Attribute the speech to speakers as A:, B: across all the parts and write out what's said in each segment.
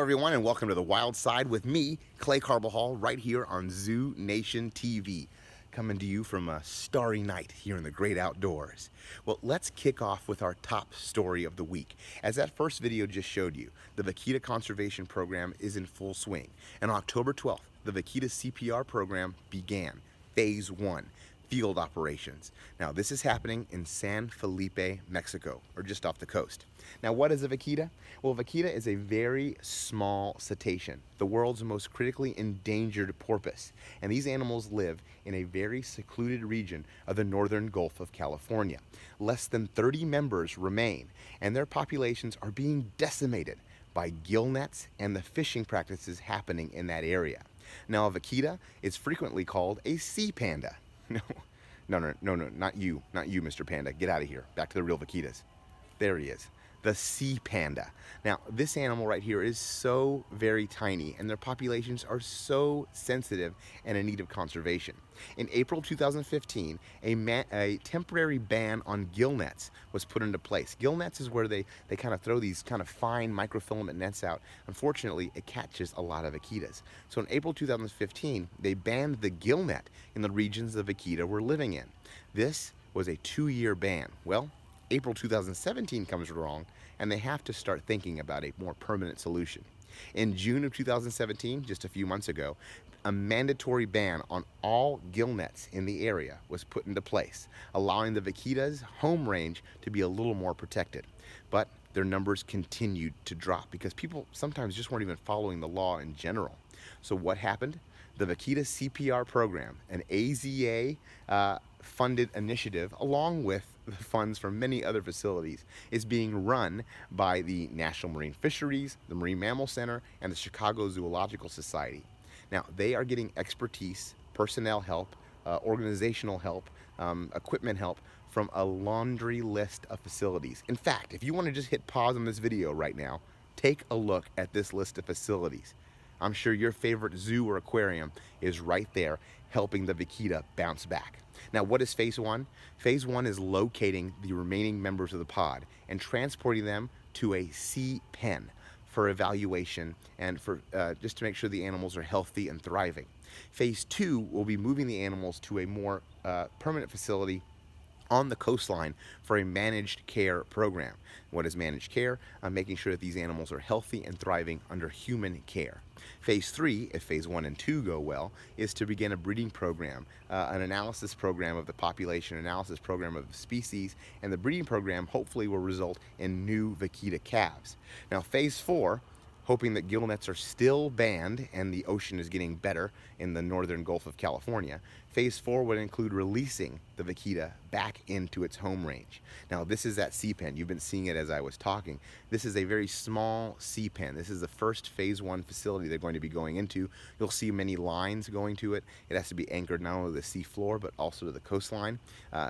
A: everyone, and welcome to the Wild Side with me, Clay Carbajal, right here on Zoo Nation TV, coming to you from a starry night here in the great outdoors. Well, let's kick off with our top story of the week. As that first video just showed you, the Vaquita Conservation Program is in full swing. And on October 12th, the Vaquita CPR program began, Phase 1. Field operations. Now, this is happening in San Felipe, Mexico, or just off the coast. Now, what is a vaquita? Well, vaquita is a very small cetacean, the world's most critically endangered porpoise. And these animals live in a very secluded region of the northern Gulf of California. Less than 30 members remain, and their populations are being decimated by gill nets and the fishing practices happening in that area. Now, a vaquita is frequently called a sea panda. No, not you, Mr. Panda. Get out of here. Back to the real vaquitas. There he is, the sea panda. Now, this animal right here is so very tiny, and their populations are so sensitive and in need of conservation. In April 2015, a temporary ban on gill nets was put into place. Gill nets is where they kind of throw these kind of fine microfilament nets out. Unfortunately, it catches a lot of vaquitas. So in April 2015, they banned the gill net in the regions the vaquita were living in. This was a 2-year ban. Well, April 2017 comes along, and they have to start thinking about a more permanent solution. In June of 2017, just a few months ago, a mandatory ban on all gill nets in the area was put into place, allowing the vaquita's home range to be a little more protected. But their numbers continued to drop because people sometimes just weren't even following the law in general. So what happened? The Vaquita CPR program, an AZA funded initiative, along with the funds from many other facilities, is being run by the National Marine Fisheries, the Marine Mammal Center, and the Chicago Zoological Society. Now, they are getting expertise, personnel help, organizational help, equipment help from a laundry list of facilities. In fact, if you want to just hit pause on this video right now, take a look at this list of facilities. I'm sure your favorite zoo or aquarium is right there helping the vaquita bounce back. Now, what is Phase 1? Phase 1 is locating the remaining members of the pod and transporting them to a sea pen for evaluation and for just to make sure the animals are healthy and thriving. Phase 2 will be moving the animals to a more permanent facility on the coastline for a managed care program. What is managed care? Making sure that these animals are healthy and thriving under human care. Phase 3, if Phase 1 and 2 go well, is to begin a breeding program, an analysis program of the population, analysis program of the species, and the breeding program hopefully will result in new vaquita calves. Now, Phase 4, hoping that gill nets are still banned and the ocean is getting better in the northern Gulf of California, Phase 4 would include releasing the vaquita back into its home range. Now, this is that sea pen. You've been seeing it as I was talking. This is a very small sea pen. This is the first Phase 1 facility they're going to be going into. You'll see many lines going to it. It has to be anchored not only to the sea floor, but also to the coastline.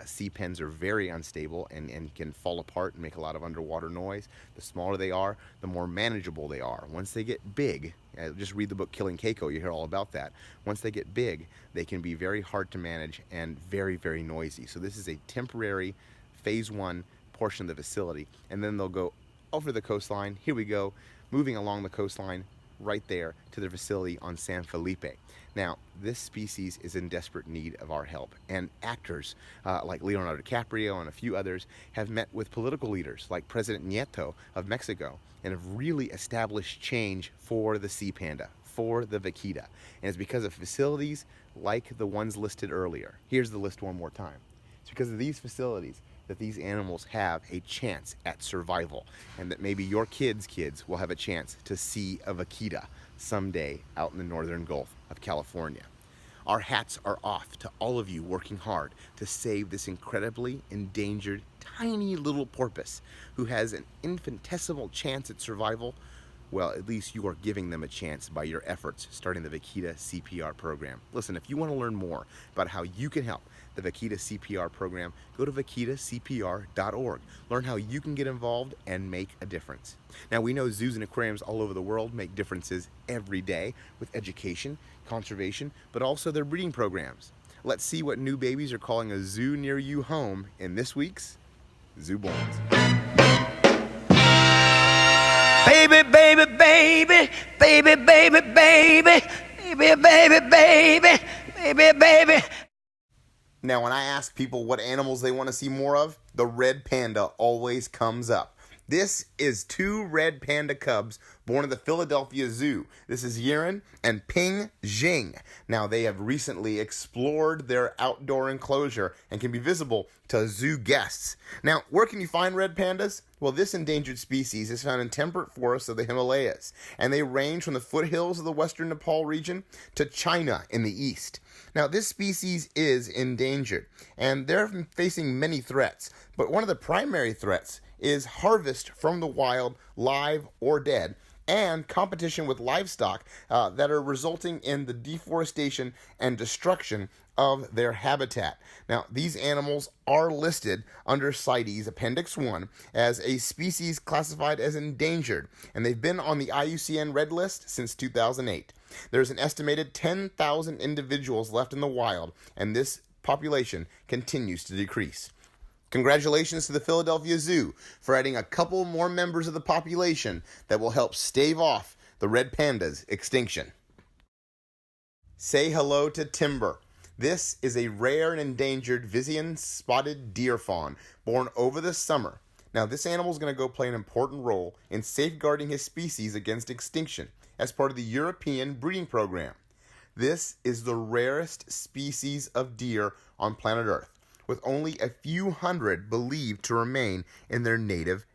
A: Sea pens are very unstable and can fall apart and make a lot of underwater noise. The smaller they are, the more manageable they are. Once they get big, just read the book Killing Keiko, you hear all about that. Once they get big, they can be very hard to manage and very, very noisy. So this is a temporary Phase 1 portion of the facility, and then they'll go over the coastline. Here we go, moving along the coastline right there to their facility on San Felipe. Now, this species is in desperate need of our help, and actors like Leonardo DiCaprio and a few others have met with political leaders like President Nieto of Mexico and have really established change for the sea panda, for the vaquita. And it's because of facilities like the ones listed earlier. Here's the list one more time. It's because of these facilities that these animals have a chance at survival, and that maybe your kids' will have a chance to see a vaquita someday out in the northern Gulf of California. Our hats are off to all of you working hard to save this incredibly endangered tiny little porpoise who has an infinitesimal chance at survival. Well, at least you are giving them a chance by your efforts starting the Vaquita CPR program. Listen, if you want to learn more about how you can help the Vaquita CPR program, go to vaquitacpr.org. Learn how you can get involved and make a difference. Now, we know zoos and aquariums all over the world make differences every day with education, conservation, but also their breeding programs. Let's see what new babies are calling a zoo near you home in this week's Zoo Borns.
B: Baby, baby, baby, baby, baby, baby, baby, baby, baby, baby, baby.
A: Now, when I ask people what animals they want to see more of, the red panda always comes up. This is two red panda cubs born at the Philadelphia Zoo. This is Yiren and Ping Jing. Now, they have recently explored their outdoor enclosure and can be visible to zoo guests. Now, where can you find red pandas? Well, this endangered species is found in temperate forests of the Himalayas, and they range from the foothills of the western Nepal region to China in the east. Now, this species is endangered, and they're facing many threats, but one of the primary threats is harvest from the wild, live or dead, and competition with livestock that are resulting in the deforestation and destruction of their habitat. Now, these animals are listed under CITES Appendix 1 as a species classified as endangered, and they've been on the IUCN Red List since 2008. There's an estimated 10,000 individuals left in the wild, and this population continues to decrease. Congratulations to the Philadelphia Zoo for adding a couple more members of the population that will help stave off the red panda's extinction. Say hello to Timber. This is a rare and endangered Visayan spotted deer fawn born over the summer. Now, this animal is going to go play an important role in safeguarding his species against extinction as part of the European breeding program. This is the rarest species of deer on planet Earth, with only a few hundred believed to remain in their native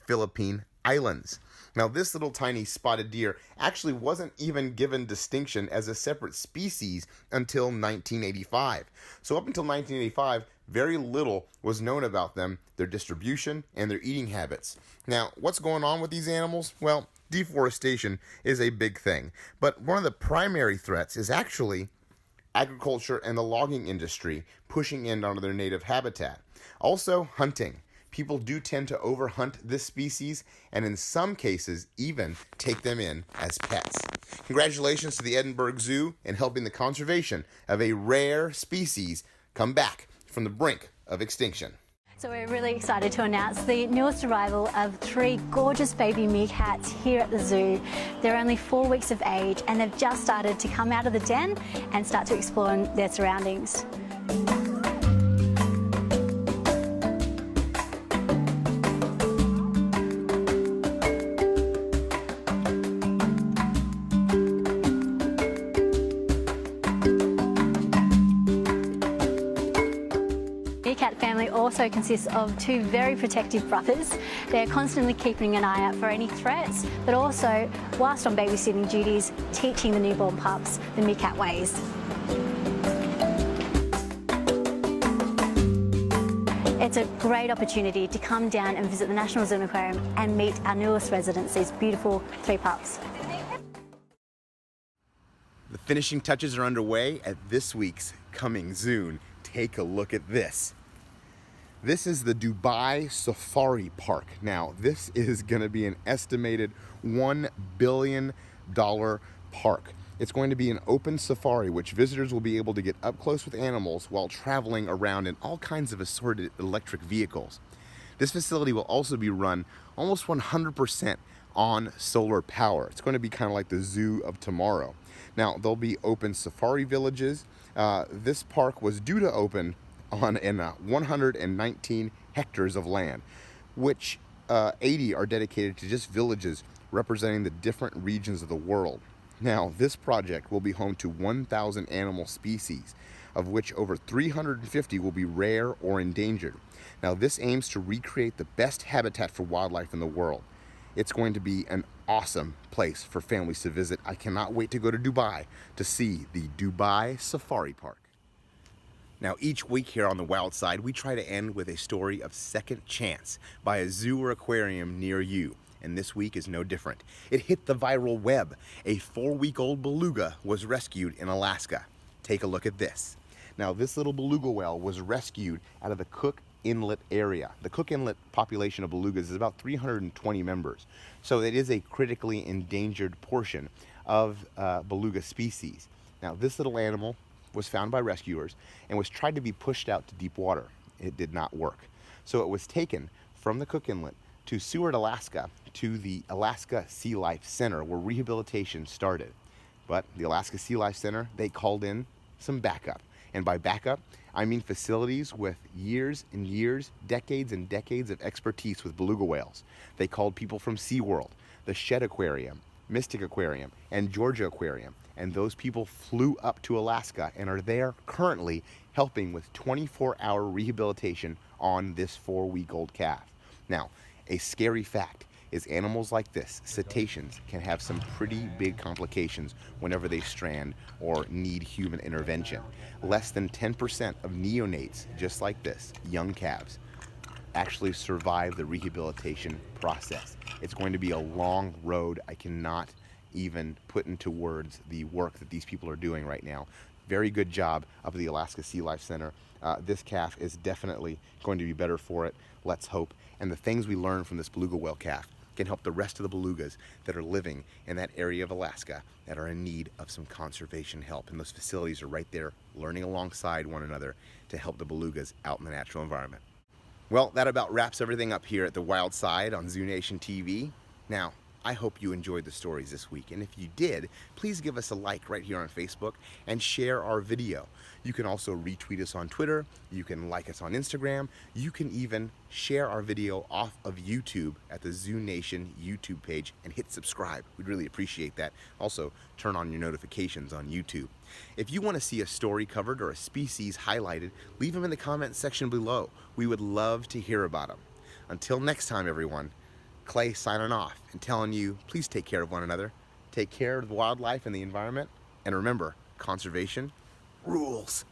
A: Philippine islands. Now, this little tiny spotted deer actually wasn't even given distinction as a separate species until 1985. So up until 1985, very little was known about them, their distribution, and their eating habits. Now, what's going on with these animals? Well, deforestation is a big thing, but one of the primary threats is actually agriculture and the logging industry pushing in onto their native habitat. Also, hunting. People do tend to overhunt this species and in some cases even take them in as pets. Congratulations to the Edinburgh Zoo in helping the conservation of a rare species come back from the brink of extinction.
C: So we're really excited to announce the newest arrival of 3 gorgeous baby meerkats here at the zoo. They're only 4 weeks of age and they've just started to come out of the den and start to explore their surroundings. Meerkat family also consists of 2 very protective brothers. They're constantly keeping an eye out for any threats, but also, whilst on babysitting duties, teaching the newborn pups the meerkat ways. It's a great opportunity to come down and visit the National Zoo and Aquarium and meet our newest residents, these beautiful 3 pups.
A: The finishing touches are underway at this week's Coming Soon. Take a look at this. This is the Dubai Safari Park. Now, this is going to be an estimated $1 billion park. It's going to be an open safari, which visitors will be able to get up close with animals while traveling around in all kinds of assorted electric vehicles. This facility will also be run almost 100% on solar power. It's going to be kind of like the zoo of tomorrow. Now, there'll be open safari villages. This park was due to open on 119 hectares of land, which 80 are dedicated to just villages representing the different regions of the world. Now, this project will be home to 1,000 animal species, of which over 350 will be rare or endangered. Now, this aims to recreate the best habitat for wildlife in the world. It's going to be an awesome place for families to visit. I cannot wait to go to Dubai to see the Dubai Safari Park. Now, each week here on The Wild Side, we try to end with a story of second chance by a zoo or aquarium near you. And this week is no different. It hit the viral web. A 4-week-old beluga was rescued in Alaska. Take a look at this. Now, this little beluga whale was rescued out of the Cook Inlet area. The Cook Inlet population of belugas is about 320 members. So it is a critically endangered portion of beluga species. Now, this little animal was found by rescuers and was tried to be pushed out to deep water. It did not work. So it was taken from the Cook Inlet to Seward, Alaska, to the Alaska Sea Life Center where rehabilitation started. But the Alaska Sea Life Center, they called in some backup. And by backup, I mean facilities with years and years, decades and decades of expertise with beluga whales. They called people from SeaWorld, the Shed Aquarium, Mystic Aquarium, and Georgia Aquarium. And those people flew up to Alaska and are there currently helping with 24-hour rehabilitation on this 4-week-old calf. Now, a scary fact is animals like this, cetaceans, can have some pretty big complications whenever they strand or need human intervention. Less than 10% of neonates, just like this, young calves, actually survive the rehabilitation process. It's going to be a long road. I cannot even put into words the work that these people are doing right now. Very good job up at the Alaska Sea Life Center. This calf is definitely going to be better for it. Let's hope. And the things we learn from this beluga whale calf can help the rest of the belugas that are living in that area of Alaska that are in need of some conservation help. And those facilities are right there learning alongside one another to help the belugas out in the natural environment. Well, that about wraps everything up here at the Wild Side on Zoo Nation TV. Now, I hope you enjoyed the stories this week, and if you did, please give us a like right here on Facebook and share our video. You can also retweet us on Twitter, you can like us on Instagram, you can even share our video off of YouTube at the Zoo Nation YouTube page and hit subscribe. We'd really appreciate that. Also, turn on your notifications on YouTube. If you want to see a story covered or a species highlighted, leave them in the comments section below. We would love to hear about them. Until next time, everyone, Clay signing off and telling you, please take care of one another, take care of the wildlife and the environment, and remember, conservation rules.